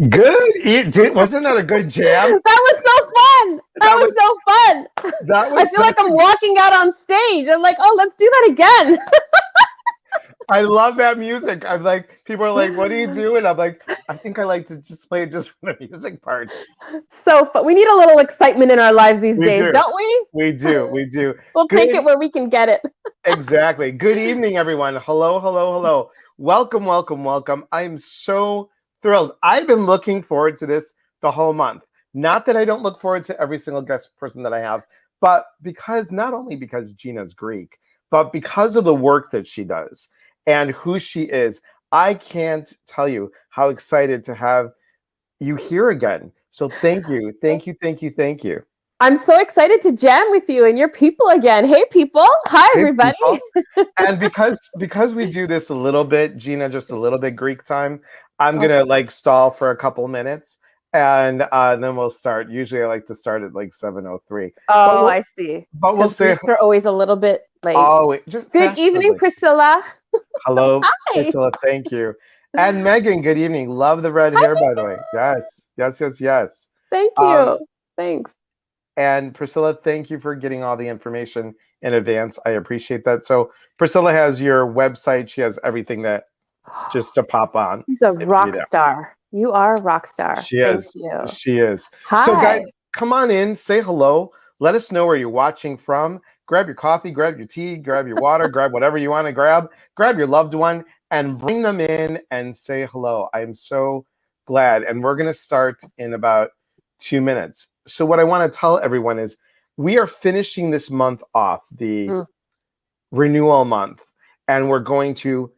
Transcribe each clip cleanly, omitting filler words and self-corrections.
Wasn't that a good jam? That was so fun. That was so fun. That was I feel like I'm walking out on stage. I'm like, oh, let's do that again. I love that music. I'm like, people are like, what do you do? And I'm like, I think I like to just play it just for the music parts. So fun. We need a little excitement in our lives these days, don't we? We do. We'll take it where we can get it. Exactly. Good evening, everyone. Hello, hello, hello. Welcome, welcome, welcome. I'm so thrilled. I've been looking forward to this the whole month. Not that I don't look forward to every single guest person that I have, but not only because Gina's Greek, but because of the work that she does and who she is. I can't tell you how excited to have you here again. So thank you. I'm so excited to jam with you and your people again. Hey, people. Hi, everybody. People. And because we do this a little bit, Gina, just a little bit Greek time, I'm going to stall for a couple minutes and then we'll start. Usually I like to start at 7:03. Oh, I see. But we'll say we're always a little bit late. Always. Good evening, Priscilla. Hello, Hi. Priscilla. Thank you. And Megan, good evening. Love the red hair, by the way. Yes. Thank you. Thanks. And Priscilla, thank you for getting all the information in advance. I appreciate that. So Priscilla has your website. She has everything that just to pop on. She's a rock star. You are a rock star. She is. She is. Hi. So guys, come on in, say hello. Let us know where you're watching from. Grab your coffee, grab your tea, grab your water, grab whatever you want to grab. Grab your loved one and bring them in and say hello. I'm so glad. And we're going to start in about 2 minutes. So what I want to tell everyone is we are finishing this month off, the renewal month, and we're going to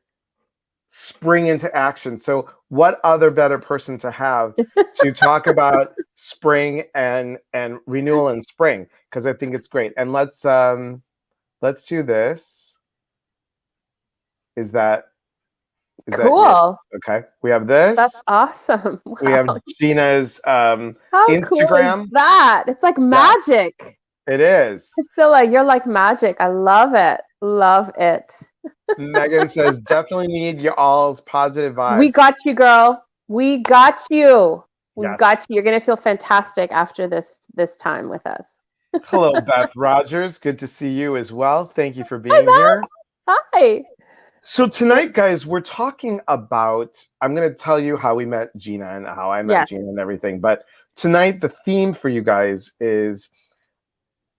spring into action. So what other better person to have to talk about spring and renewal and spring? Because I think it's great. And let's do this. Is that cool? Okay. We have this. That's awesome. Wow. We have Gina's How Instagram. Cool is that? It's like magic. It is. Priscilla, you're like magic. I love it. Love it. Megan says, definitely need your all's positive vibes. We got you, girl. We got you. We've got you. You're going to feel fantastic after this time with us. Hello, Beth Rogers. Good to see you as well. Thank you for being here. Hi. So tonight, guys, we're talking about, I'm going to tell you how we met Gina and how I met Gina and everything. But tonight, the theme for you guys is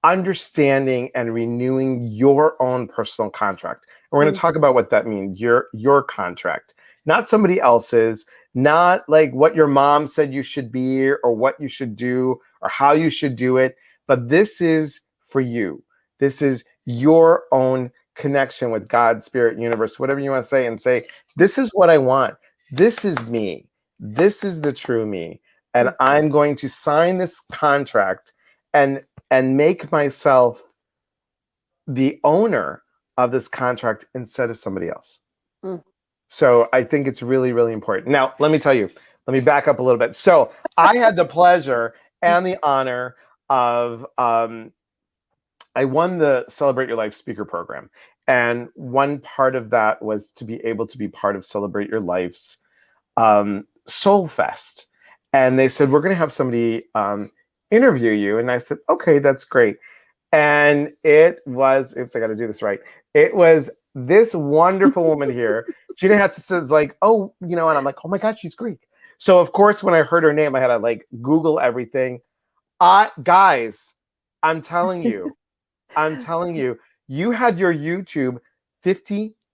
understanding and renewing your own personal contract. And we're going to talk about what that means, your contract, not somebody else's, not like what your mom said you should be or what you should do or how you should do it. But this is for you. This is your own connection with God, Spirit, Universe, whatever you want to say, and say, this is what I want. This is me. This is the true me. And I'm going to sign this contract and make myself the owner of this contract instead of somebody else. So I think it's really, really important. Now, let me tell you, let me back up a little bit. So I had the pleasure and the honor of, I won the Celebrate Your Life speaker program. And one part of that was to be able to be part of Celebrate Your Life's Soul Fest. And they said, we're going to have somebody interview you. And I said, okay, that's great. And it was, oops, I got to do this right. It was this wonderful woman here. Gina Hatzis was like, oh, and I'm like, oh my God, she's Greek. So of course, when I heard her name, I had to Google everything. Guys, I'm telling you, you had your YouTube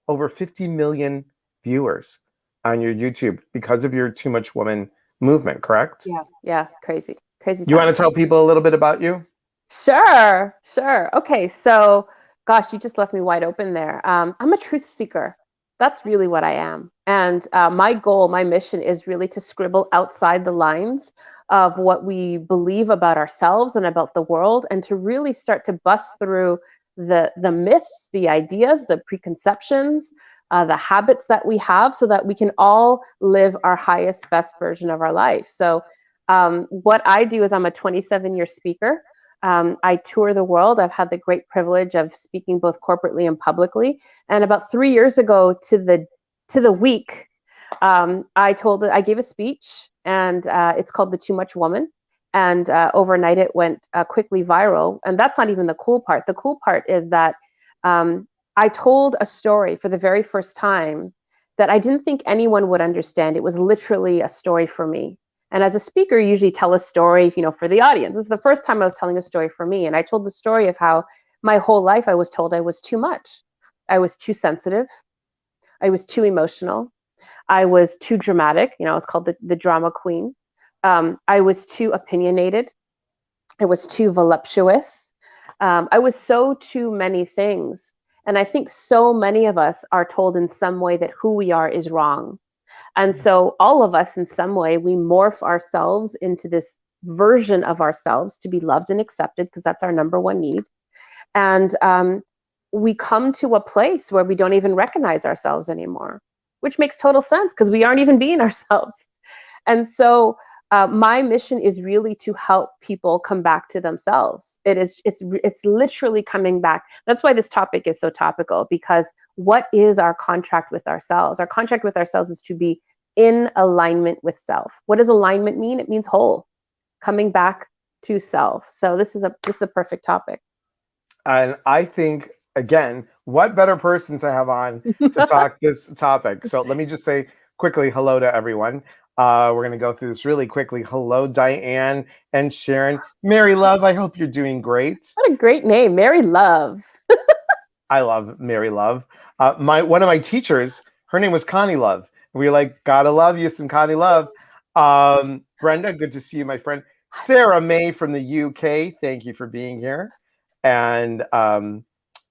over 50 million viewers on your YouTube because of your Too Much Woman movement, correct? Yeah, crazy. You want to tell people a little bit about you? Sure. Okay, so gosh, you just left me wide open there. I'm a truth seeker. That's really what I am. And my goal, my mission is really to scribble outside the lines of what we believe about ourselves and about the world, and to really start to bust through the myths, the ideas, the preconceptions, the habits that we have, so that we can all live our highest, best version of our life. So what I do is I'm a 27-year speaker. I tour the world. I've had the great privilege of speaking both corporately and publicly. And about 3 years ago to the week, I gave a speech, and it's called The Too Much Woman. And overnight it went quickly viral. And that's not even the cool part. The cool part is that I told a story for the very first time that I didn't think anyone would understand. It was literally a story for me. And as a speaker, you usually tell a story, for the audience. This is the first time I was telling a story for me. And I told the story of how my whole life I was told I was too much. I was too sensitive. I was too emotional. I was too dramatic. I was called the drama queen. I was too opinionated. I was too voluptuous. I was so too many things. And I think so many of us are told in some way that who we are is wrong. And so all of us in some way, we morph ourselves into this version of ourselves to be loved and accepted, because that's our number one need. And we come to a place where we don't even recognize ourselves anymore, which makes total sense because we aren't even being ourselves. And so my mission is really to help people come back to themselves. It's literally coming back. That's why this topic is so topical, because what is our contract with ourselves? Our contract with ourselves is to be in alignment with self. What does alignment mean? It means whole, coming back to self. So this is a perfect topic. And I think, again, what better person to have on to talk this topic? So let me just say quickly hello to everyone. We're going to go through this really quickly. Hello, Diane and Sharon. Mary Love, I hope you're doing great. What a great name, Mary Love. I love Mary Love. One of my teachers, her name was Connie Love. We were like, gotta love you some Connie Love. Brenda, good to see you, my friend. Sarah May from the UK, thank you for being here. And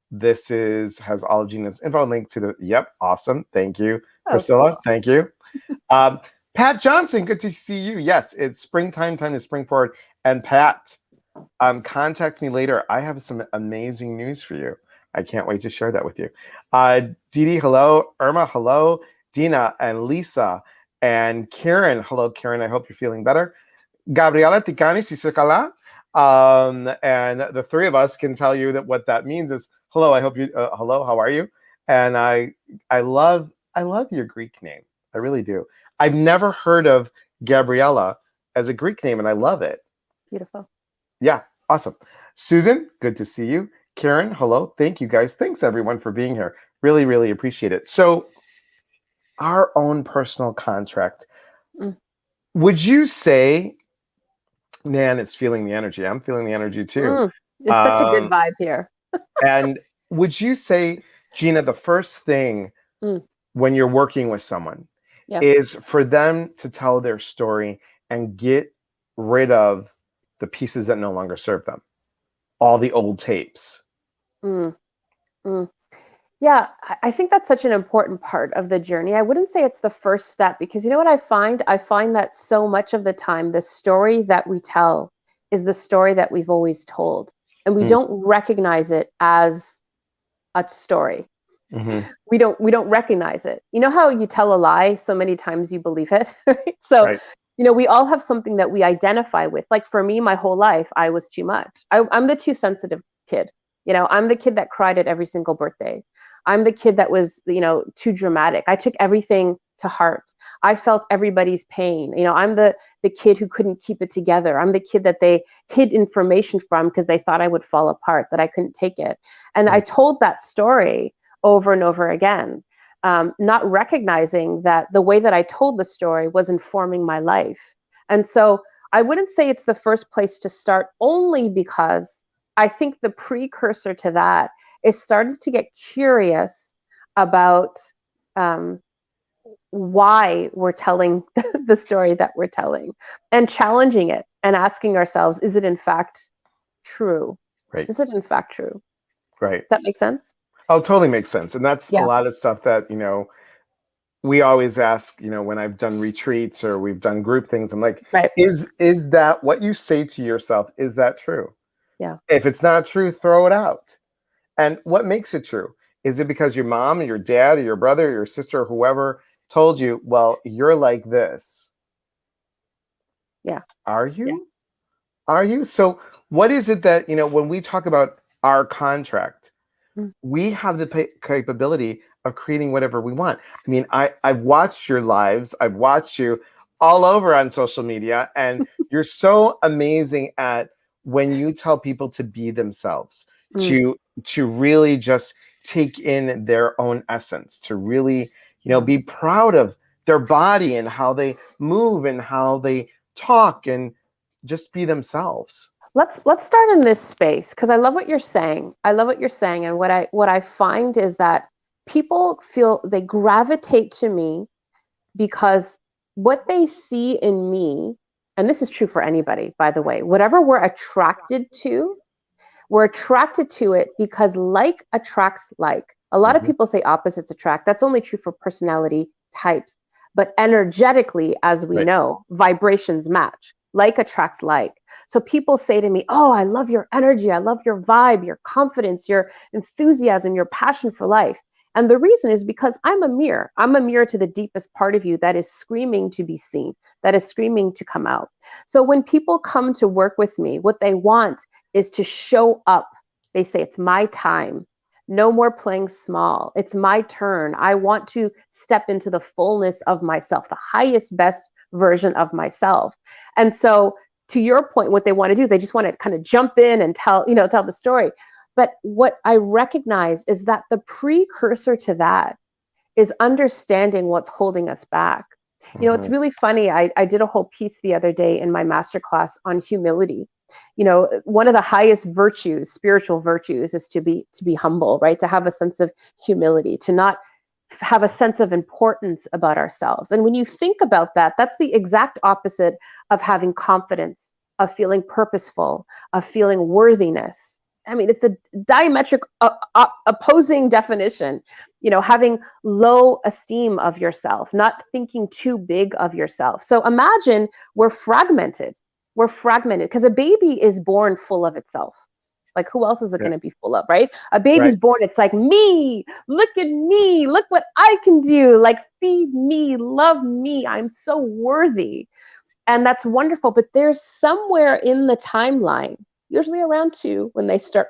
this has all of Gina's info, link to yep, awesome. Thank you. Priscilla, cool. Thank you. Pat Johnson, good to see you. Yes, it's springtime, time to spring forward. And Pat, contact me later. I have some amazing news for you. I can't wait to share that with you. Didi, hello. Irma, hello. Dina and Lisa and Karen. Hello, Karen. I hope you're feeling better. Gabriela Ticani Sisakala. And the three of us can tell you that what that means is hello. I hope you. Hello. How are you? And I love your Greek name. I really do. I've never heard of Gabriela as a Greek name, and I love it. Beautiful. Yeah, awesome. Susan, good to see you. Karen, hello. Thank you, guys. Thanks, everyone, for being here. Really, really appreciate it. So, our own personal contract. Would you say, man, it's feeling the energy. I'm feeling the energy, too. It's such a good vibe here. And would you say, Gina, the first thing when you're working with someone is for them to tell their story and get rid of the pieces that no longer serve them, all the old tapes? Yeah, I think that's such an important part of the journey. I wouldn't say it's the first step, because you know what I find? I find that so much of the time, the story that we tell is the story that we've always told, and we don't recognize it as a story. We don't recognize it. You know how you tell a lie so many times you believe it, right? So, we all have something that we identify with. Like for me, my whole life, I was too much. I'm the too sensitive kid. I'm the kid that cried at every single birthday. I'm the kid that was, too dramatic. I took everything to heart. I felt everybody's pain. I'm the kid who couldn't keep it together. I'm the kid that they hid information from because they thought I would fall apart, that I couldn't take it. And I told that story over and over again, not recognizing that the way that I told the story was informing my life. And so I wouldn't say it's the first place to start, only because I think the precursor to that is starting to get curious about why we're telling the story that we're telling, and challenging it and asking ourselves, is it in fact true? Right. Is it in fact true? Right. Does that make sense? Oh, totally makes sense. And that's a lot of stuff that, we always ask, when I've done retreats or we've done group things, I'm like, is that what you say to yourself? Is that true? Yeah. If it's not true, throw it out. And what makes it true? Is it because your mom or your dad or your brother or your sister or whoever told you, well, you're like this? Yeah. Are you? Yeah. Are you? So what is it that, when we talk about our contract, we have the capability of creating whatever we want. I mean, I've watched your lives, I've watched you all over on social media, and you're so amazing at when you tell people to be themselves, Mm, to really just take in their own essence, to really, yeah. be proud of their body and how they move and how they talk and just be themselves. Let's start in this space because I love what you're saying. I love what you're saying, and what I find is that people feel they gravitate to me because what they see in me, and this is true for anybody, by the way, whatever we're attracted to it because like attracts like. A lot of Mhm. people say opposites attract. That's only true for personality types. But energetically, as we Right. know, vibrations match. Like attracts like. So people say to me, "Oh, I love your energy. I love your vibe, your confidence, your enthusiasm, your passion for life." And the reason is because I'm a mirror. I'm a mirror to the deepest part of you that is screaming to be seen, that is screaming to come out. So when people come to work with me, what they want is to show up. They say, it's my time. No more playing small. It's my turn. I want to step into the fullness of myself, the highest, best version of myself. And so, to your point, what they want to do is they just want to kind of jump in and tell the story. But what I recognize is that the precursor to that is understanding what's holding us back. It's Mhm. really funny. I did a whole piece the other day in my masterclass on humility. One of the highest virtues, spiritual virtues, is to be humble, right? To have a sense of humility, to not have a sense of importance about ourselves. And when you think about that, that's the exact opposite of having confidence, of feeling purposeful, of feeling worthiness. I mean, it's the diametric opposing definition. Having low esteem of yourself, not thinking too big of yourself. So imagine we're fragmented. We're fragmented because a baby is born full of itself. Like, who else is it Yeah. going to be full of, right? A Right. baby's born, it's like, me, look at me, look what I can do. Like, feed me, love me. I'm so worthy. And that's wonderful. But there's somewhere in the timeline, usually around 2, when they start,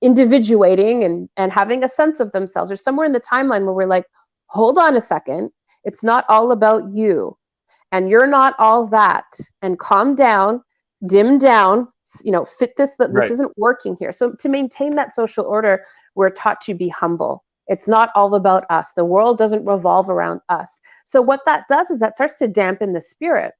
individuating and having a sense of themselves. There's somewhere in the timeline where we're like, hold on a second. It's not all about you. And you're not all that. And calm down, dim down, fit this, that this Right. isn't working here. So to maintain that social order, we're taught to be humble. It's not all about us. The world doesn't revolve around us. So what that does is that starts to dampen the spirit.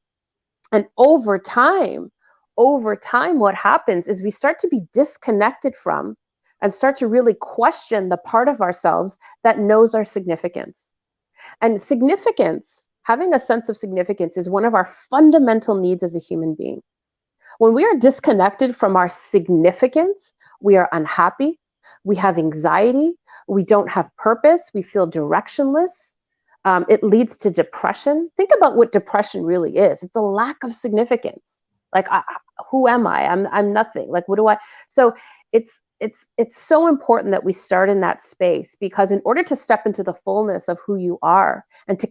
And over time, what happens is we start to be disconnected from and start to really question the part of ourselves that knows our significance. And significance, having a sense of significance, is one of our fundamental needs as a human being. When we are disconnected from our significance, we are unhappy, we have anxiety, we don't have purpose, we feel directionless. It leads to depression. Think about what depression really is. It's a lack of significance. Like, who am I? I'm nothing. Like, what do I? So it's so important that we start in that space, because in order to step into the fullness of who you are and to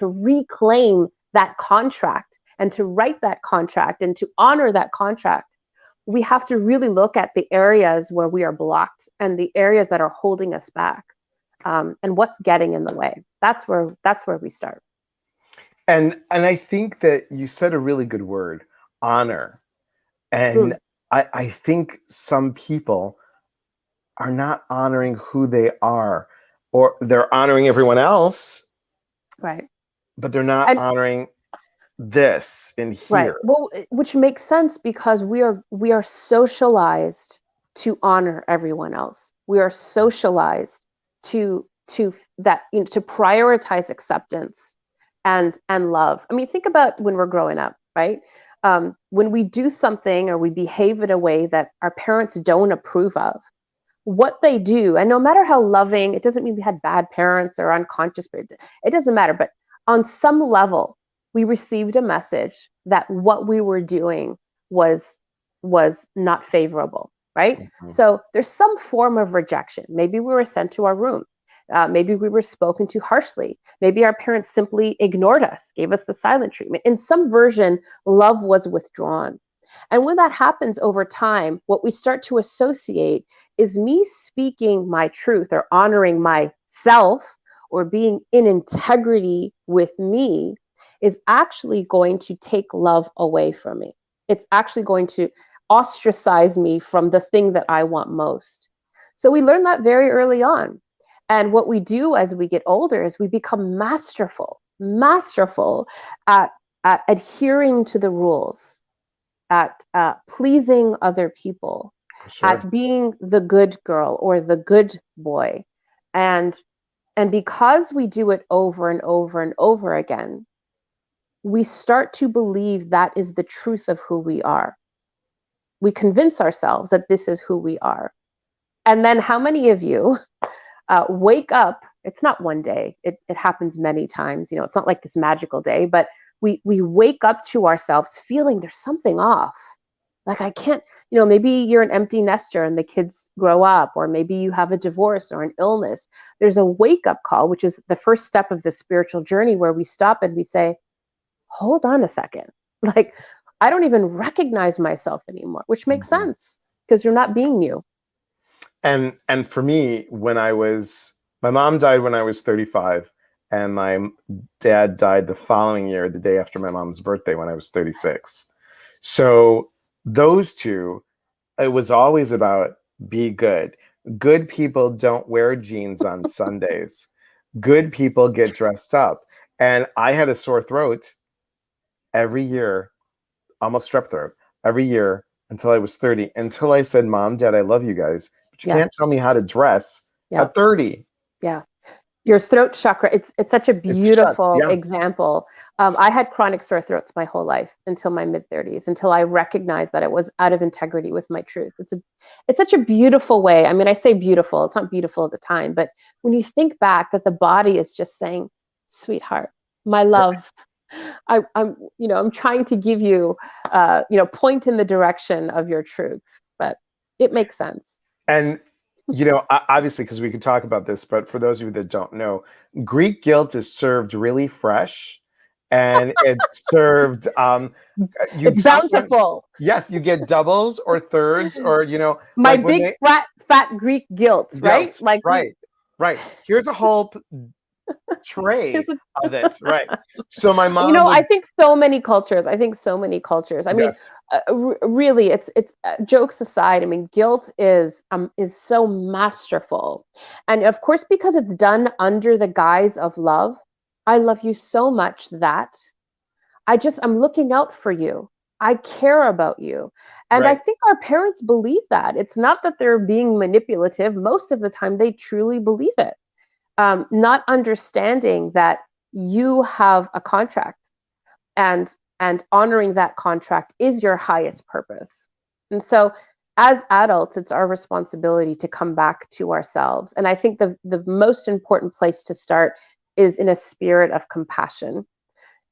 reclaim that contract and to write that contract and to honor that contract, we have to really look at the areas where we are blocked and the areas that are holding us back, and what's getting in the way. That's where we start. And I think that you said a really good word, honor. And Mm, I think some people are not honoring who they are, or they're honoring everyone else, right. but they're not And honoring this in right. here. Well, which makes sense because we are socialized to honor everyone else. We are socialized to prioritize acceptance and love. I mean, think about when we're growing up, right? When we do something or we behave in a way that our parents don't approve of, what they do, and no matter how loving, it doesn't mean we had bad parents or unconscious parents, it doesn't matter, but on some level, we received a message that what we were doing was was not favorable, right? Mhm. So there's some form of rejection. Maybe we were sent to our room. Maybe we were spoken to harshly. Maybe our parents simply ignored us, gave us the silent treatment. In some version, love was withdrawn. And when that happens over time, what we start to associate is me speaking my truth or honoring my self or being in integrity with me is actually going to take love away from me. It's actually going to ostracize me from the thing that I want most. So we learn that very early on. And what we do as we get older is we become masterful at, adhering to the rules, at pleasing other people, Sure. at being the good girl or the good boy. And because we do it over and over and over again, we start to believe that is the truth of who we are. We convince ourselves that this is who we are. And then how many of you wake up? It's not one day. It happens many times. You know, it's not like this magical day, but we wake up to ourselves feeling there's something off. Like I can't, you know, maybe you're an empty nester and the kids grow up, or maybe you have a divorce or an illness. There's a wake up call, which is the first step of the spiritual journey, where we stop and we say, hold on a second. Like, I don't even recognize myself anymore, which makes sense because you're not being you. And for me, my mom died when I was 35, and my dad died the following year, the day after my mom's birthday, when I was 36. So those two, it was always about be good. Good people don't wear jeans on Sundays. Good people get dressed up. And I had a sore throat every year, almost strep throat, every year until I was 30, until I said, Mom, Dad, I love you guys, but you can't tell me how to dress at 30. Yeah. Your throat chakra, it's such a beautiful example. I had chronic sore throats my whole life until my mid-30s, until I recognized that it was out of integrity with my truth. It's such a beautiful way. I mean, I say beautiful, it's not beautiful at the time, but when you think back that the body is just saying, sweetheart, my love, I'm trying to give you, point in the direction of your truth, but it makes sense. And obviously, because we could talk about this, but for those of you that don't know, Greek guilt is served really fresh, and it's served. It's bountiful. Yes, you get doubles or thirds, or my like big fat Greek guilt, right? Like right. Here's a whole tray of it, right? So my mom, I think so many cultures. I mean, really, it's jokes aside. I mean, guilt is so masterful, and of course, because it's done under the guise of love. I love you so much that I'm looking out for you. I care about you. And I think our parents believe that. It's not that they're being manipulative. Most of the time, they truly believe it. Not understanding that you have a contract, and honoring that contract is your highest purpose. And so as adults, it's our responsibility to come back to ourselves. And I think the most important place to start is in a spirit of compassion.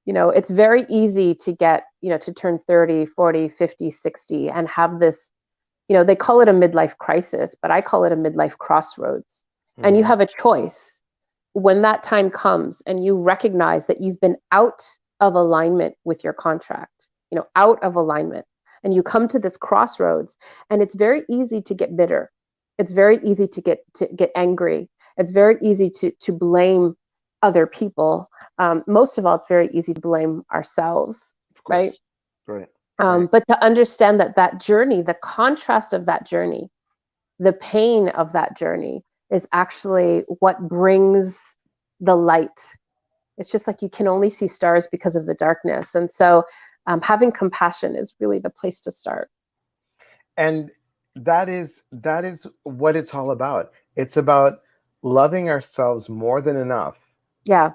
It's very easy to get, to turn 30, 40, 50, 60 and have this, they call it a midlife crisis, but I call it a midlife crossroads. Mm-hmm. And you have a choice when that time comes and you recognize that you've been out of alignment with your contract, out of alignment. And you come to this crossroads, and it's very easy to get bitter. It's very easy to get angry. It's very easy to blame other people. Most of all, it's very easy to blame ourselves, right? Right. But to understand that journey, the contrast of that journey, the pain of that journey is actually what brings the light. It's just like you can only see stars because of the darkness. And so having compassion is really the place to start. And that is what it's all about. It's about loving ourselves more than enough. Yeah.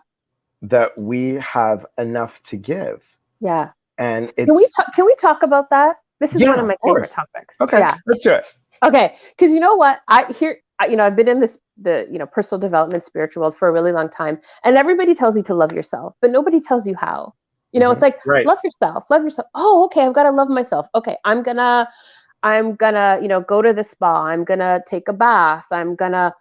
That we have enough to give. Yeah. And can we talk about that? This is one of my favorite topics. Okay. Yeah. Let's do it. Okay. Because you know what? I've been in the personal development spiritual world for a really long time, and everybody tells you to love yourself, but nobody tells you how. It's like, love yourself. Oh, okay. I've got to love myself. Okay. I'm gonna, go to the spa. I'm gonna take a bath. I'm gonna,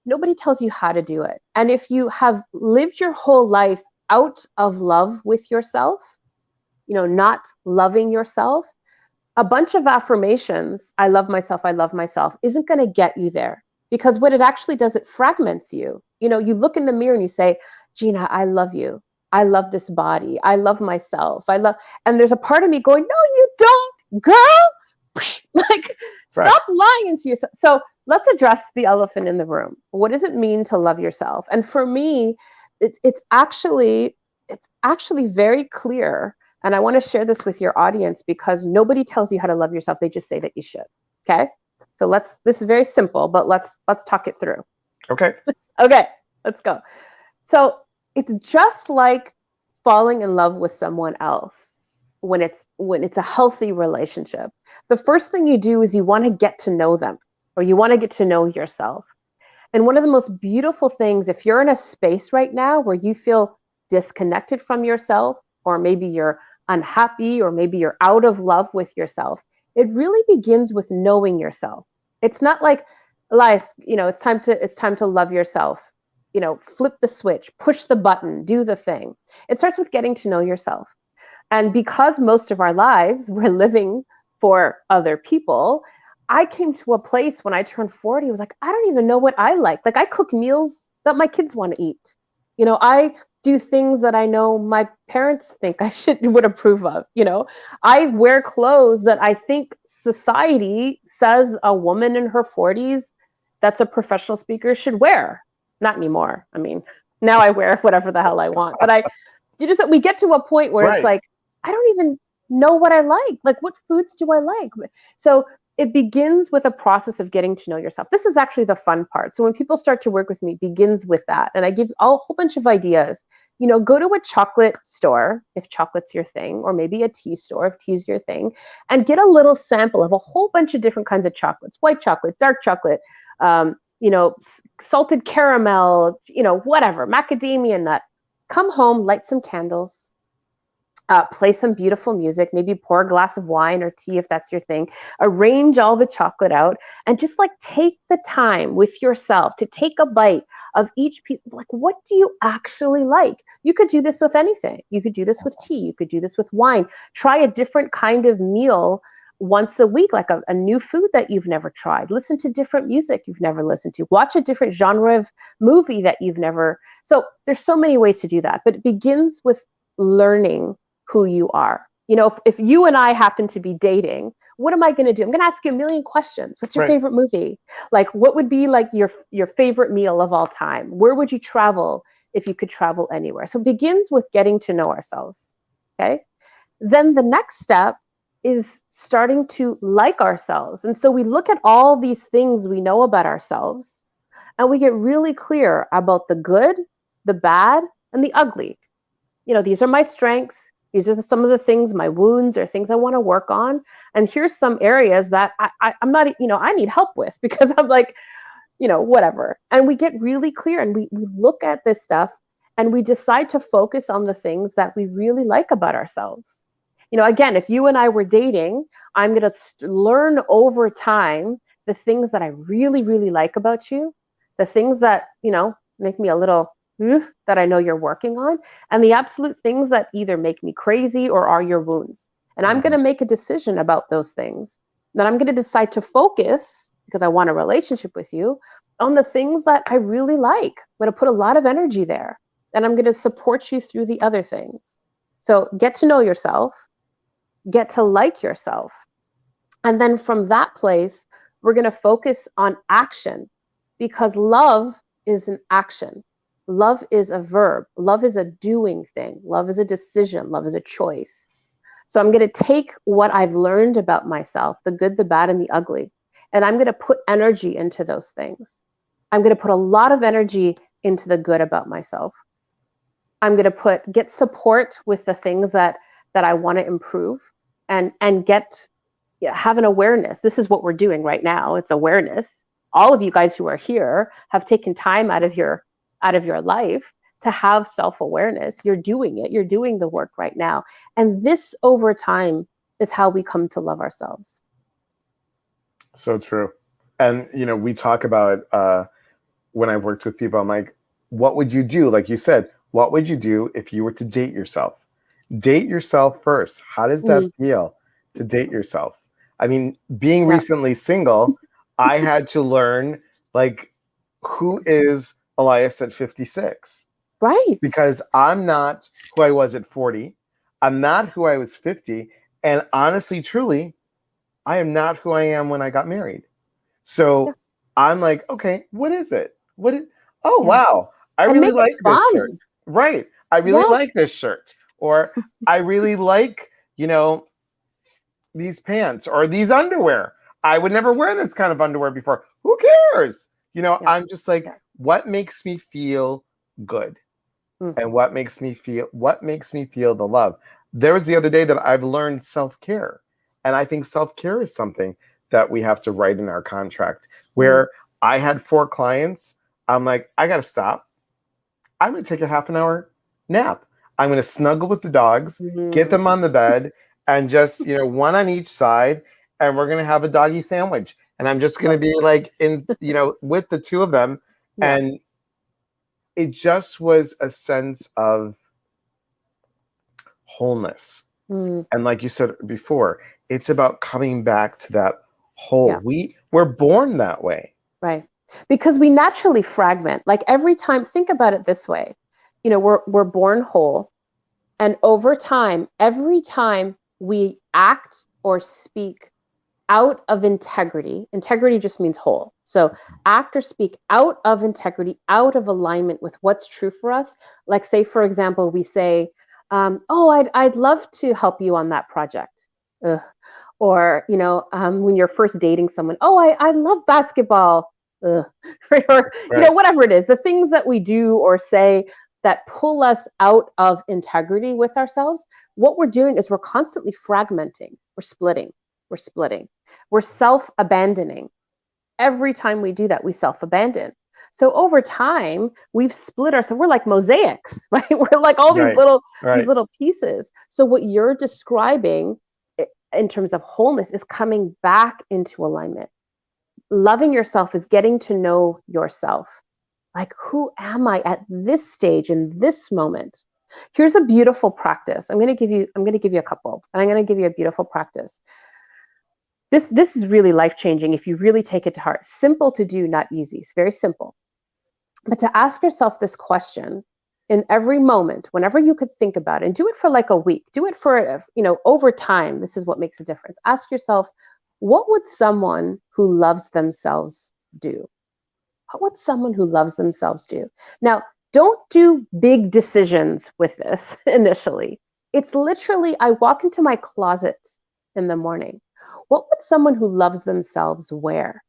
nobody tells you how to do it. And if you have lived your whole life out of love with yourself, not loving yourself, a bunch of affirmations, I love myself, isn't going to get you there, because what it actually does, it fragments you. You know, you look in the mirror and you say, Gina, I love you. I love this body. I love myself. And there's a part of me going, no, you don't, girl. Like, Right. stop lying into yourself. So let's address the elephant in the room. What does it mean to love yourself? And for me, it's actually very clear. And I want to share this with your audience because nobody tells you how to love yourself. They just say that you should. Okay. So this is very simple, but let's talk it through. Okay. Okay, let's go. So it's just like falling in love with someone else when it's a healthy relationship. The first thing you do is you want to get to know them, or you want to get to know yourself. And one of the most beautiful things, if you're in a space right now where you feel disconnected from yourself, or maybe you're unhappy, or maybe you're out of love with yourself, it really begins with knowing yourself. It's not like life, it's time to love yourself. Flip the switch, push the button, do the thing. It starts with getting to know yourself. And because most of our lives we're living for other people, I came to a place when I turned 40, I was like, I don't even know what I like. Like, I cook meals that my kids want to eat. I do things that I know my parents think I would approve of. I wear clothes that I think society says a woman in her 40s that's a professional speaker should wear. Not anymore. I mean, now I wear whatever the hell I want. But we get to a point where Right. it's like, I don't even know what I like. Like, what foods do I like? So it begins with a process of getting to know yourself. This is actually the fun part. So when people start to work with me, it begins with that. And I give a whole bunch of ideas. Go to a chocolate store, if chocolate's your thing, or maybe a tea store, if tea's your thing, and get a little sample of a whole bunch of different kinds of chocolates: white chocolate, dark chocolate, salted caramel, whatever, macadamia nut. Come home, light some candles, play some beautiful music, maybe pour a glass of wine or tea if that's your thing, arrange all the chocolate out, and just like take the time with yourself to take a bite of each piece. Like, what do you actually like? You could do this with anything. You could do this with tea. You could do this with wine. Try a different kind of meal once a week, like a new food that you've never tried. Listen to different music you've never listened to. Watch a different genre of movie that you've never. So there's so many ways to do that, but it begins with learning who you are. If you and I happen to be dating, what am I going to do? I'm going to ask you a million questions. What's your favorite movie? Like, what would be like your favorite meal of all time? Where would you travel if you could travel anywhere? So it begins with getting to know ourselves. Okay. Then the next step is starting to like ourselves. And so we look at all these things we know about ourselves, and we get really clear about the good, the bad, and the ugly. These are my strengths. These are some of the things, my wounds, or things I want to work on. And here's some areas that I'm not, I need help with, because I'm like, whatever. And we get really clear, and we look at this stuff, and we decide to focus on the things that we really like about ourselves. Again, if you and I were dating, I'm going to learn over time the things that I really, really like about you, the things that, make me a little that I know you're working on, and the absolute things that either make me crazy or are your wounds. And I'm going to make a decision about those things. Then I'm going to decide to focus, because I want a relationship with you, on the things that I really like. I'm going to put a lot of energy there, and I'm going to support you through the other things. So get to know yourself, get to like yourself. And then from that place, we're going to focus on action, because love is an action. Love is a verb. Love is a doing thing. Love is a decision. Love is a choice. So I'm going to take what I've learned about myself, the good, the bad, and the ugly, and I'm going to put energy into those things. I'm going to put a lot of energy into the good about myself. I'm going to get support with the things that I want to improve, and have an awareness. This is what we're doing right now. It's awareness. All of you guys who are here have taken time out of your life to have self-awareness. You're doing it. You're doing the work right now. And this, over time, is how we come to love ourselves. So true. And, we talk about, when I've worked with people, I'm like, what would you do? Like you said, what would you do if you were to date yourself? Date yourself first. How does that feel to date yourself? I mean, being recently single, I had to learn like, who is Elias at 56? Right. Because I'm not who I was at 40. I'm not who I was 50. And honestly, truly, I am not who I am when I got married. Yeah. So I'm like, okay, what is it? Oh, Yeah. wow. I And really make it like this shirt. fun. Right. I really Yeah. like this shirt. Or I really like, these pants or these underwear. I would never wear this kind of underwear before. Who cares? Yeah. I'm just like, Yeah. what makes me feel good? And Mm-hmm. what makes me feel the love. There was the other day that I've learned self-care. And I think self-care is something that we have to write in our contract. Mm. Where I had 4 clients, I'm like, I gotta stop. I'm gonna take a half an hour nap. I'm gonna snuggle with the dogs, get Mm. them on the bed, and just, one on each side, and we're gonna have a doggy sandwich. And I'm just gonna Love be like with the 2 of them. Yeah. And it just was a sense of wholeness. Mm. And like you said before, it's about coming back to that whole. Yeah. We're born that way. Right. Because we naturally fragment. Like every time, think about it this way. We're born whole. And over time, every time we act or speak out of integrity, integrity just means whole. So act or speak out of integrity, out of alignment with what's true for us. Like, say, for example, we say, oh, I'd love to help you on that project. Ugh. Or, when you're first dating someone, oh, I love basketball. Ugh. Or, Right. whatever it is, the things that we do or say that pull us out of integrity with ourselves, what we're doing is we're constantly fragmenting, we're splitting, we're self-abandoning. Every time we do that, we self-abandon. So over time, we've split ourselves. We're like mosaics, right? We're like all these Right. little these Right. little pieces. So what you're describing in terms of wholeness is coming back into alignment. Loving yourself is getting to know yourself. Like, who am I at this stage in this moment? Here's a beautiful practice. I'm going to give you a couple, and I'm going to give you a beautiful practice. This is really life-changing if you really take it to heart. Simple to do, not easy. It's very simple. But to ask yourself this question in every moment, whenever you could think about it, and do it for like a week, do it for, over time. This is what makes a difference. Ask yourself, what would someone who loves themselves do? What would someone who loves themselves do? Now, don't do big decisions with this initially. It's literally, I walk into my closet in the morning. What would someone who loves themselves wear?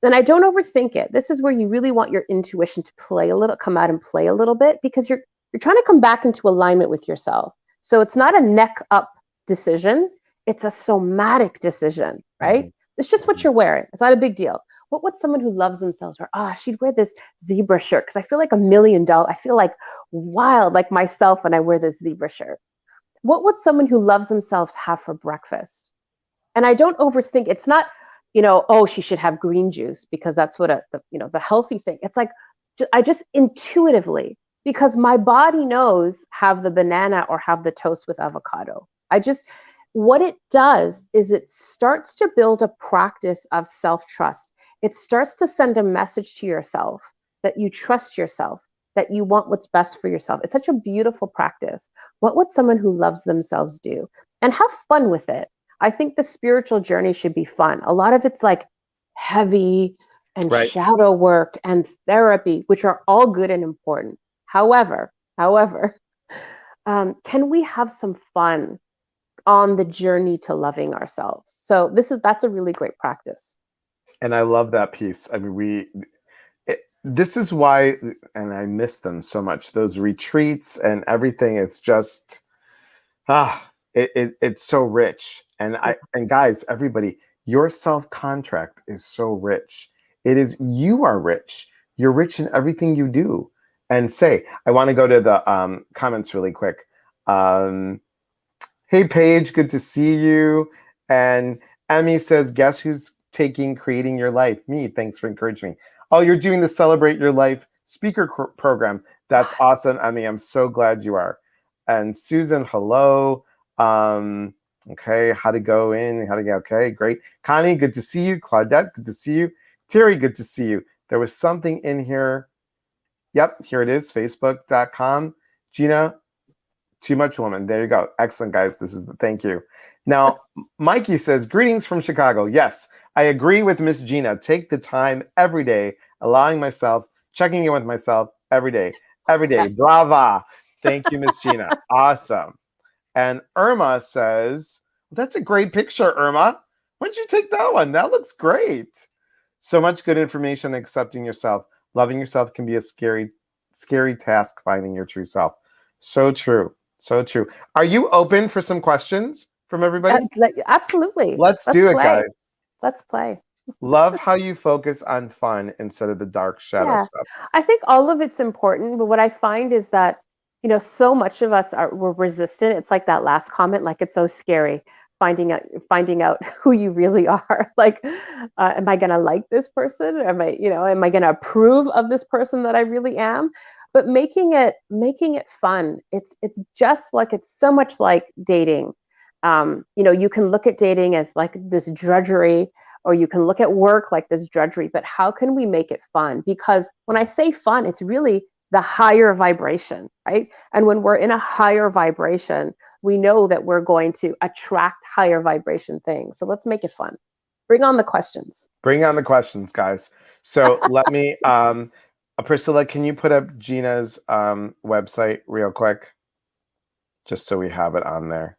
Then I don't overthink it. This is where you really want your intuition to come out and play a little bit, because you're trying to come back into alignment with yourself. So it's not a neck up decision, it's a somatic decision, right? Mhm. It's just what you're wearing. It's not a big deal. What would someone who loves themselves wear? She'd wear this zebra shirt because I feel like $1,000,000. I feel like wild, like myself when I wear this zebra shirt. What would someone who loves themselves have for breakfast? And I don't overthink. It's not, oh, she should have green juice because that's what the healthy thing. It's like I just intuitively, because my body knows, have the banana or have the toast with avocado. What it does is it starts to build a practice of self-trust. It starts to send a message to yourself that you trust yourself, that you want what's best for yourself. It's such a beautiful practice. What would someone who loves themselves do? And have fun with it. I think the spiritual journey should be fun. A lot of it's like heavy and Right. shadow work and therapy, which are all good and important. However, can we have some fun on the journey to loving ourselves? So that's a really great practice. And I love that piece. I mean, this is why, and I miss them so much. Those retreats and everything. It's just, it's so rich. And guys, everybody, your self contract is so rich. You are rich. You're rich in everything you do and say. I want to go to the comments really quick. Hey, Paige, good to see you. And Emmy says, guess who's creating your life? Me. Thanks for encouraging me. Oh, you're doing the Celebrate Your Life speaker program. That's awesome, Emmy. I'm so glad you are. And Susan, hello. Okay, how to go in, how to get, okay, great. Connie, good to see you. Claudette, good to see you. Terry, good to see you. There was something in here. Yep, here it is, facebook.com. Gina, Too Much Woman. There you go. Excellent, guys. This is the thank you. Now, Mikey says, greetings from Chicago. Yes, I agree with Miss Gina. Take the time every day, allowing myself, checking in with myself every day. Every day. Brava. Thank you, Miss Gina. Awesome. And Irma says, that's a great picture, Irma. When did you take that one? That looks great. So much good information on accepting yourself. Loving yourself can be a scary, scary task, finding your true self. So true. So true. Are you open for some questions from everybody? Absolutely. Let's do it, guys. Let's play. Love how you focus on fun instead of the dark shadow stuff. I think all of it's important, but what I find is that, so much of us we're resistant. It's like that last comment, like it's so scary finding out who you really are. Like, am I gonna like this person? Am I gonna approve of this person that I really am? But making it fun. It's so much like dating. You can look at dating as like this drudgery, or you can look at work like this drudgery, but how can we make it fun? Because when I say fun, it's really the higher vibration, right? And when we're in a higher vibration, we know that we're going to attract higher vibration things. So let's make it fun. Bring on the questions. Bring on the questions, guys. So let me, Priscilla, can you put up Gina's website real quick? Just so we have it on there.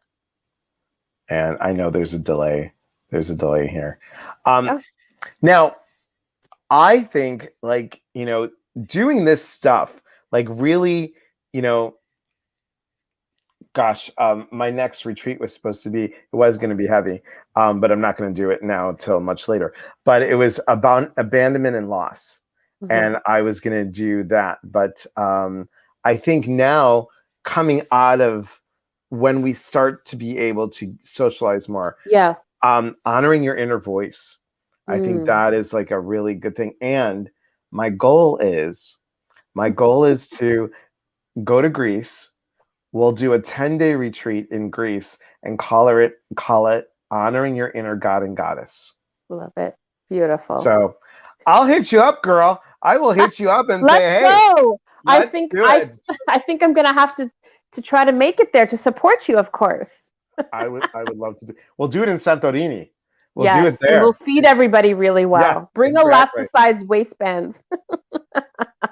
And I know there's a delay. There's a delay here. Now, I think doing this stuff, like really, gosh, my next retreat was supposed to be, it was going to be heavy, but I'm not going to do it now until much later. But it was about abandonment and loss. Mm-hmm. And I was going to do that. But I think now coming out of when we start to be able to socialize more, honoring your inner voice, I think that is like a really good thing. And my goal is to go to Greece. We'll do a 10-day retreat in Greece and call it Honoring Your Inner God and Goddess. Love it. Beautiful. So I'll hit you up, girl. I will hit you up and say, hey, let's go. I think I'm going to have to try to make it there to support you, of course. I would love to do. We'll do it in Santorini. We'll do it there. And we'll feed everybody really well. Yeah, bring elasticized waistbands.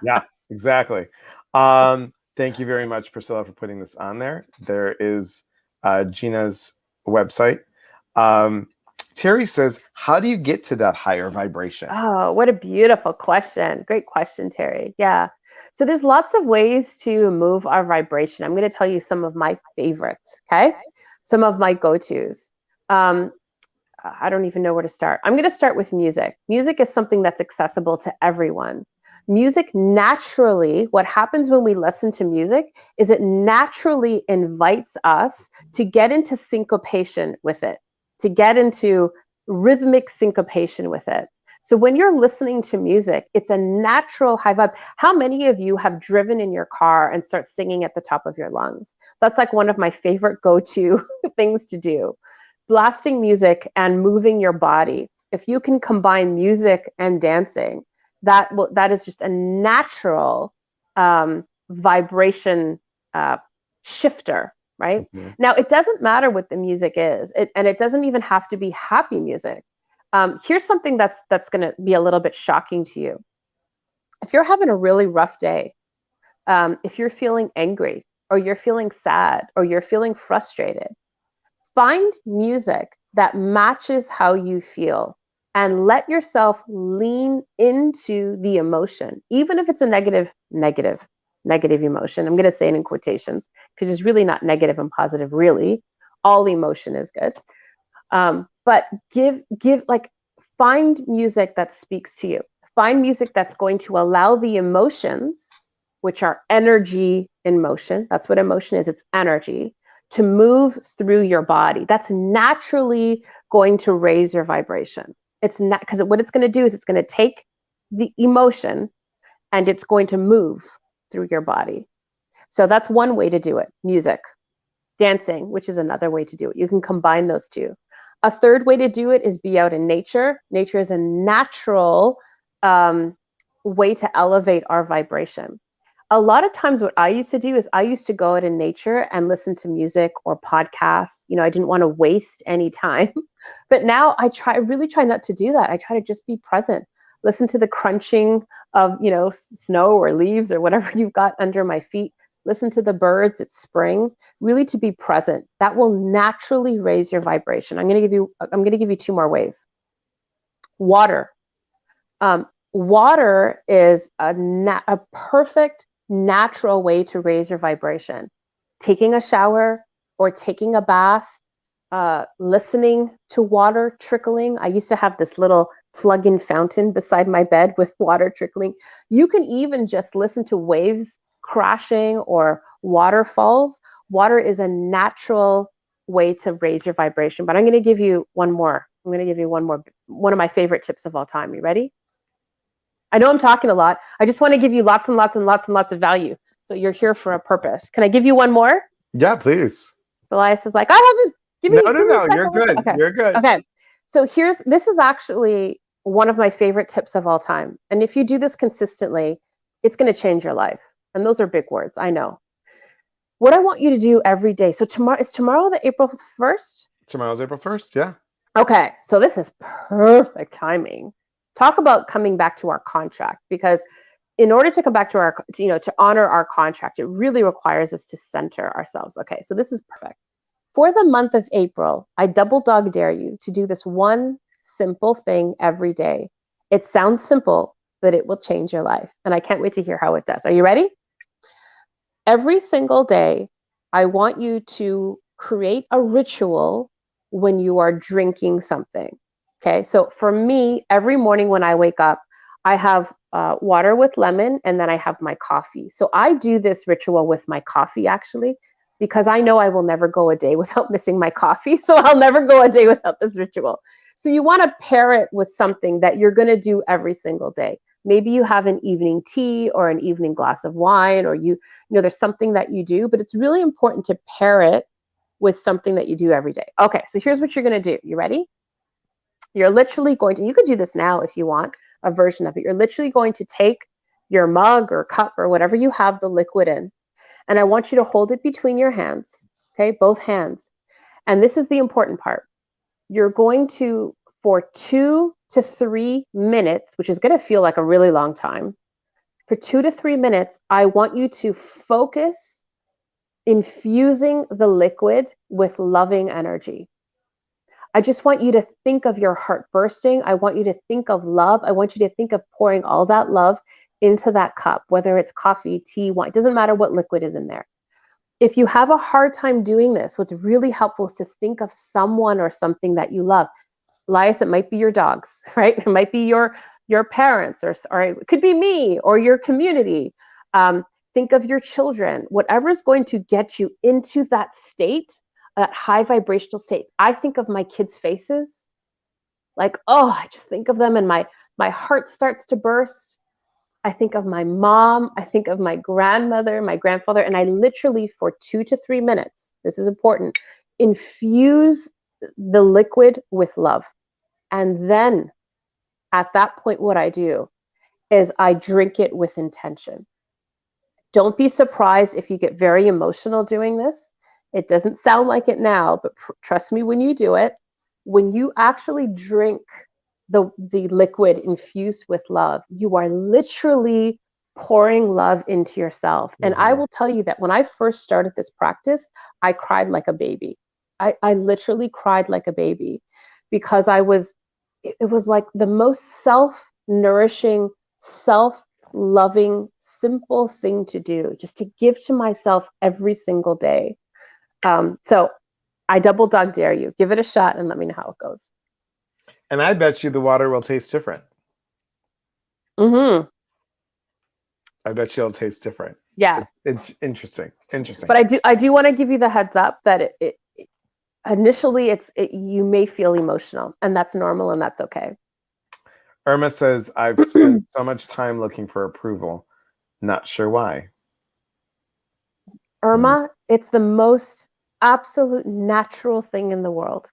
Yeah, exactly. Thank you very much, Priscilla, for putting this on there. There is Gina's website. Terry says, how do you get to that higher vibration? Oh, what a beautiful question. Great question, Terry. Yeah. So there's lots of ways to move our vibration. I'm going to tell you some of my favorites, okay? Some of my go-tos. I don't even know where to start. I'm going to start with music. Music is something that's accessible to everyone. Music naturally, what happens when we listen to music is it naturally invites us to get into syncopation with it, to get into rhythmic syncopation with it. So when you're listening to music, it's a natural high vibe. How many of you have driven in your car and start singing at the top of your lungs? That's like one of my favorite go-to things to do. Blasting music and moving your body. If you can combine music and dancing, that is just a natural vibration shifter, right? Mm-hmm. Now, it doesn't matter what the music is, and it doesn't even have to be happy music. Here's something that's going to be a little bit shocking to you. If you're having a really rough day, if you're feeling angry, or you're feeling sad, or you're feeling frustrated, find music that matches how you feel and let yourself lean into the emotion, even if it's a negative emotion. I'm going to say it in quotations because it's really not negative and positive, really. All emotion is good. But find music that speaks to you. Find music that's going to allow the emotions, which are energy in motion. That's what emotion is. It's energy to move through your body. That's naturally going to raise your vibration. It's not, because what it's going to do is it's going to take the emotion and it's going to move through your body. So that's one way to do it. Music, dancing, which is another way to do it. You can combine those two. A third way to do it is be out in nature. Nature is a natural way to elevate our vibration. A lot of times what I used to do is I used to go out in nature and listen to music or podcasts. I didn't want to waste any time. But now I really try not to do that. I try to just be present. Listen to the crunching of, snow or leaves or whatever you've got under my feet. Listen to the birds. It's spring. Really to be present. That will naturally raise your vibration. I'm going to give you two more ways. Water. Water is a perfect natural way to raise your vibration. Taking a shower or taking a bath, listening to water trickling. I used to have this little plug-in fountain beside my bed with water trickling. You can even just listen to waves crashing or waterfalls. Water is a natural way to raise your vibration. But I'm going to give you one more. One of my favorite tips of all time. You ready? I know I'm talking a lot. I just want to give you lots and lots and lots and lots of value. So you're here for a purpose. Can I give you one more? Yeah, please. Elias is like, I haven't. No. You're good. Okay. You're good. Okay. So this is actually one of my favorite tips of all time. And if you do this consistently, it's going to change your life. And those are big words. I know. What I want you to do every day. So tomorrow the April 1st? Tomorrow's April 1st. Yeah. Okay. So this is perfect timing. Talk about coming back to our contract, because in order to come back to to honor our contract, it really requires us to center ourselves. Okay, so this is perfect. For the month of April, I double dog dare you to do this one simple thing every day. It sounds simple, but it will change your life. And I can't wait to hear how it does. Are you ready? Every single day, I want you to create a ritual when you are drinking something. Okay, so for me, every morning when I wake up, I have water with lemon, and then I have my coffee. So I do this ritual with my coffee, actually, because I know I will never go a day without missing my coffee. So I'll never go a day without this ritual. So you want to pair it with something that you're going to do every single day. Maybe you have an evening tea or an evening glass of wine, or there's something that you do, but it's really important to pair it with something that you do every day. Okay, so here's what you're going to do. You ready? You're literally going to, you could do this now if you want a version of it. You're literally going to take your mug or cup or whatever you have the liquid in, and I want you to hold it between your hands, okay, both hands. And this is the important part. You're going to, for 2 to 3 minutes, which is going to feel like a really long time, for 2 to 3 minutes, I want you to focus infusing the liquid with loving energy. I just want you to think of your heart bursting. I want you to think of love. I want you to think of pouring all that love into that cup, whether it's coffee, tea, wine, it doesn't matter what liquid is in there. If you have a hard time doing this, what's really helpful is to think of someone or something that you love. Elias, it might be your dogs, right? It might be your parents, or it could be me or your community. Think of your children, whatever is going to get you into that state, that high vibrational state. I think of my kids' faces, like, oh, I just think of them and my heart starts to burst. I think of my mom, I think of my grandmother, my grandfather, and I literally, for 2 to 3 minutes, this is important, infuse the liquid with love. And then at that point, what I do is I drink it with intention. Don't be surprised if you get very emotional doing this. It doesn't sound like it now, but trust me when you do it. When you actually drink the liquid infused with love, you are literally pouring love into yourself. Mm-hmm. And I will tell you that when I first started this practice, I cried like a baby. I literally cried like a baby, because it was like the most self-nourishing, self-loving, simple thing to do, just to give to myself every single day. So I double dog dare you. Give it a shot and let me know how it goes. And I bet you the water will taste different. Mm-hmm. I bet you it'll taste different. Yeah. It's interesting. But I do want to give you the heads up that it initially you may feel emotional, and that's normal, and that's okay. Irma says, I've spent so much time looking for approval. Not sure why. Irma, it's the most absolute natural thing in the world.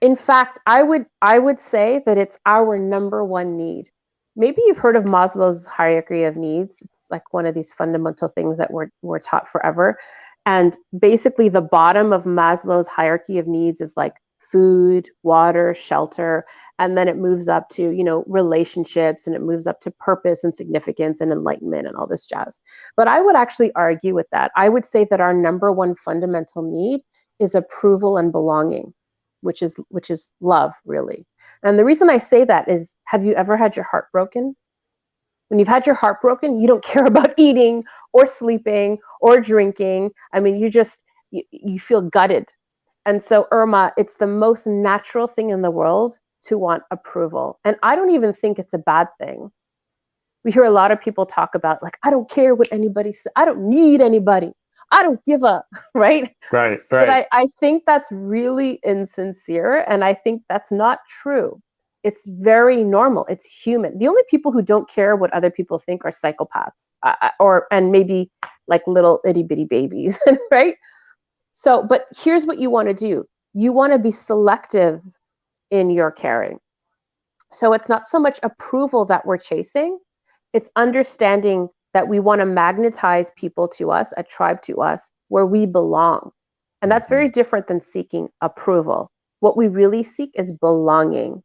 In fact, I would say that it's our number one need. maybe you've heard of Maslow's hierarchy of needs. It's like one of these fundamental things that we're taught forever. And basically the bottom of Maslow's hierarchy of needs is like food, water, shelter, and then it moves up to, relationships, and it moves up to purpose and significance and enlightenment and all this jazz. But I would actually argue with that. I would say that our number one fundamental need is approval and belonging, which is love, really. And the reason I say that is, have you ever had your heart broken? When you've had your heart broken, you don't care about eating or sleeping or drinking. I mean, you feel gutted. And so, Irma, it's the most natural thing in the world to want approval. And I don't even think it's a bad thing. We hear a lot of people talk about, like, I don't care what anybody says. I don't need anybody. I don't give up, right? Right. But I think that's really insincere, and I think that's not true. It's very normal. It's human. The only people who don't care what other people think are psychopaths, and maybe like little itty bitty babies, right? So, but here's what you want to do. You want to be selective in your caring. So it's not so much approval that we're chasing. It's understanding that we want to magnetize people to us, a tribe to us, where we belong. And that's very different than seeking approval. What we really seek is belonging.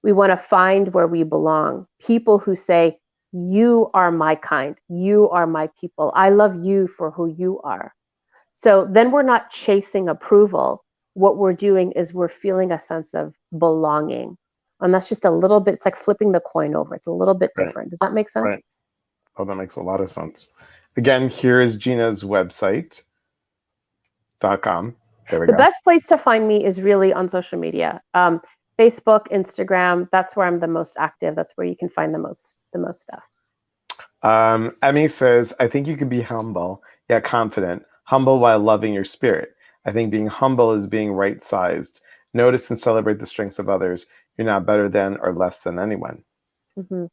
We want to find where we belong. People who say, you are my kind. You are my people. I love you for who you are. So then we're not chasing approval. What we're doing is we're feeling a sense of belonging. And that's just a little bit, it's like flipping the coin over. It's a little bit different. Does that make sense? Right. Oh, that makes a lot of sense. Again, here is Gina's website.com. There we go. The best place to find me is really on social media. Facebook, Instagram, that's where I'm the most active. That's where you can find the most stuff. Emmy says, I think you can be humble, yet confident. Humble while loving your spirit. I think being humble is being right-sized. Notice and celebrate the strengths of others. You're not better than or less than anyone. Mm-hmm.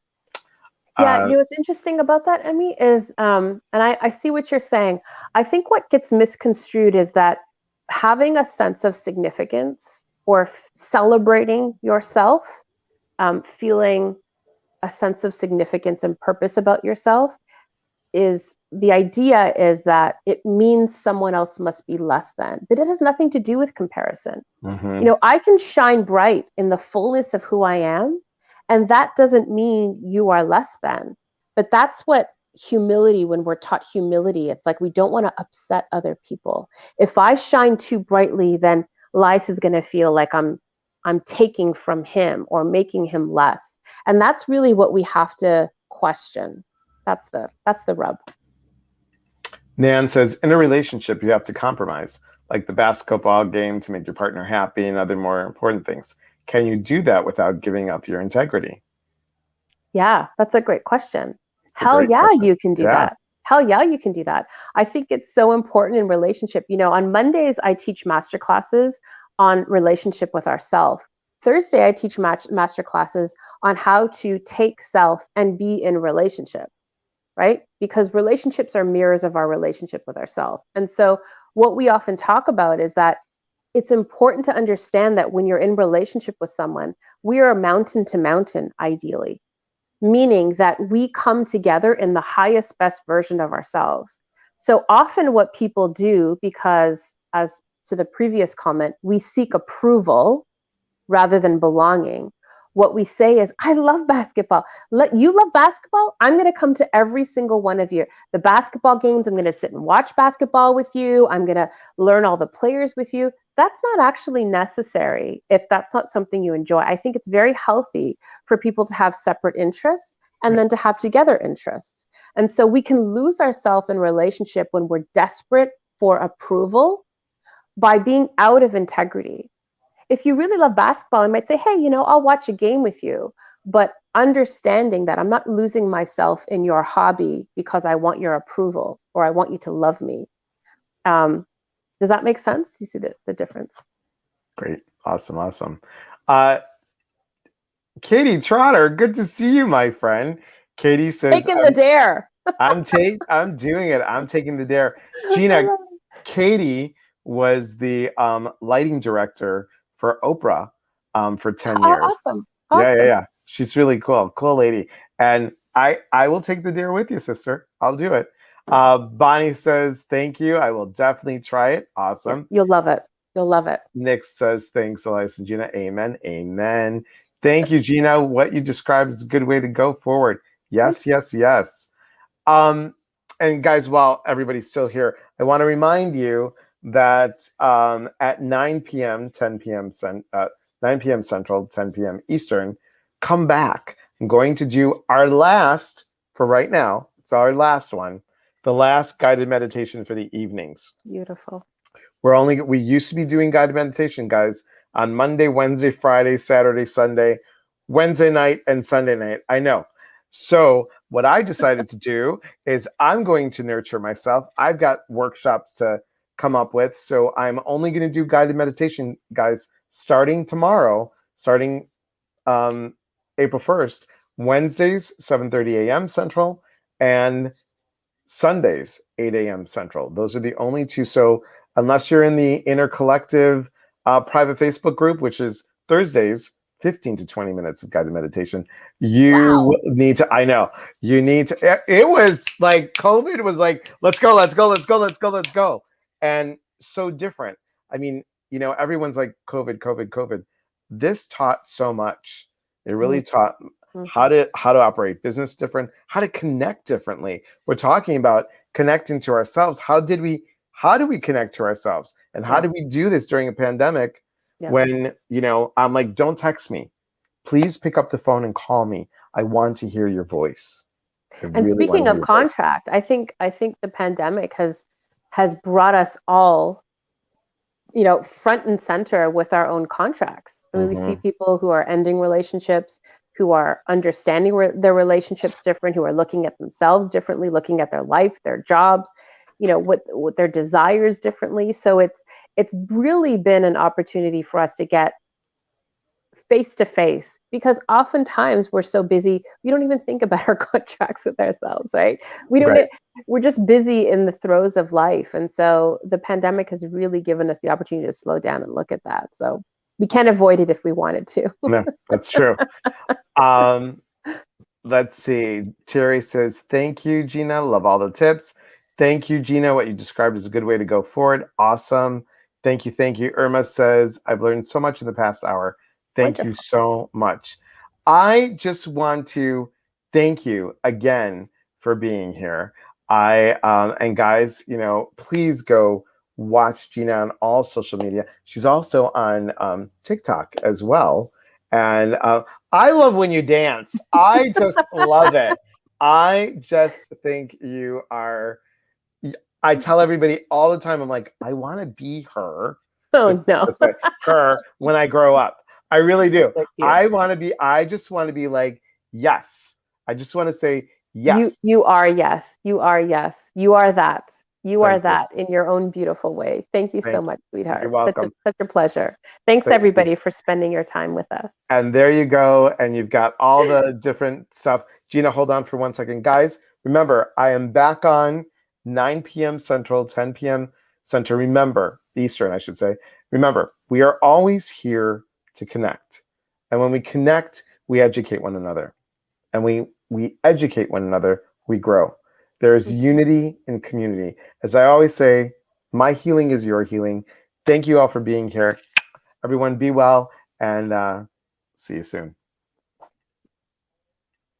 Yeah, what's interesting about that, Emmy, is, and I see what you're saying. I think what gets misconstrued is that having a sense of significance or celebrating yourself, feeling a sense of significance and purpose about yourself, is the idea is that it means someone else must be less than, but it has nothing to do with comparison. Mm-hmm. I can shine bright in the fullness of who I am, and that doesn't mean you are less than. But that's what humility, when we're taught humility, it's like we don't want to upset other people. If I shine too brightly, then Lise is going to feel like I'm taking from him or making him less. And that's really what we have to question. That's the rub. Nan says, in a relationship, you have to compromise, like the basketball game to make your partner happy and other more important things. Can you do that without giving up your integrity? Yeah, that's a great question. Hell yeah, you can do that. Hell yeah, you can do that. I think it's so important in relationship. On Mondays, I teach master classes on relationship with ourself. Thursday, I teach master classes on how to take self and be in relationship, right? Because relationships are mirrors of our relationship with ourselves. And so what we often talk about is that it's important to understand that when you're in relationship with someone, we are mountain to mountain, ideally, meaning that we come together in the highest, best version of ourselves. So often what people do, because as to the previous comment, we seek approval rather than belonging. What we say is, I love basketball. You love basketball? I'm going to come to every single one of the basketball games. I'm going to sit and watch basketball with you. I'm going to learn all the players with you. That's not actually necessary if that's not something you enjoy. I think it's very healthy for people to have separate interests and then to have together interests. And so we can lose ourselves in relationship when we're desperate for approval by being out of integrity. If you really love basketball, I might say, hey, I'll watch a game with you, but understanding that I'm not losing myself in your hobby because I want your approval or I want you to love me. Does that make sense? You see the difference? Great. Awesome. Katie Trotter, good to see you, my friend. Katie says, taking the dare. I'm doing it. I'm taking the dare. Gina, Katie was the lighting director for Oprah for 10 years. Awesome. Yeah. She's really cool lady. And I will take the deer with you, sister. I'll do it. Bonnie says, thank you. I will definitely try it. Yeah, Awesome. you'll love it. You'll love it. Nick says, thanks, Elias and Gina. Amen. Amen. Thank you, Gina. What you described is a good way to go forward. Yes, yes, yes. And guys, while everybody's still here, I want to remind you that at 9 p.m., 10 p.m. 9 p.m. Central, 10 p.m. Eastern, come back. I'm going to do our last, for right now, it's our last one, the last guided meditation for the evenings. Beautiful. We used to be doing guided meditation, guys, on Monday, Wednesday, Friday, Saturday, Sunday, Wednesday night, and Sunday night. I know. So what I decided to do is I'm going to nurture myself. I've got workshops to come up with. So I'm only going to do guided meditation, guys, starting tomorrow, starting April 1st, Wednesdays, 7:30 a.m. Central, and Sundays, 8 a.m. Central. Those are the only two. So unless you're in the Inner Collective private Facebook group, which is Thursdays, 15 to 20 minutes of guided meditation, you need to, I know, you need to, it was like COVID was like, let's go, let's go, let's go, let's go, let's go. And so different. I mean, everyone's like COVID, COVID, COVID. This taught so much. It really taught how to operate business different, how to connect differently. We're talking about connecting to ourselves. How do we connect to ourselves? And how do we do this during a pandemic when, I'm like, don't text me. Please pick up the phone and call me. I want to hear your voice. And speaking of contract, I think the pandemic has brought us all, front and center with our own contracts. I mean, we see people who are ending relationships, who are understanding their relationships different, who are looking at themselves differently, looking at their life, their jobs, what their desires differently. So it's really been an opportunity for us to get face to face, because oftentimes we're so busy, we don't even think about our contracts with ourselves, right? We're just busy in the throes of life. And so the pandemic has really given us the opportunity to slow down and look at that. So we can't avoid it if we wanted to. No, that's true. Let's see. Terry says, thank you, Gina. Love all the tips. Thank you, Gina. What you described is a good way to go forward. Awesome. Thank you. Thank you. Irma says, I've learned so much in the past hour. Thank you so much. I just want to thank you again for being here. And guys, please go watch Gina on all social media. She's also on TikTok as well. And I love when you dance. I just love it. I just think you are, I tell everybody all the time, I'm like, I want to be her. Oh, no. Her when I grow up. I really do. I just want to be like, yes. I just want to say yes. You are yes. You are yes. You are that. You are that in your own beautiful way. Thank you so much, sweetheart. You're welcome. Such a pleasure. Thanks everybody for spending your time with us. And there you go. And you've got all the different stuff. Gina, hold on for 1 second. Guys, remember, I am back on 9 p.m. Central, 10 p.m. Central. Remember, Eastern, I should say. Remember, we are always here to connect. And when we connect, we educate one another. And we educate one another, we grow. There is unity in community. As I always say, my healing is your healing. Thank you all for being here. Everyone be well, and see you soon.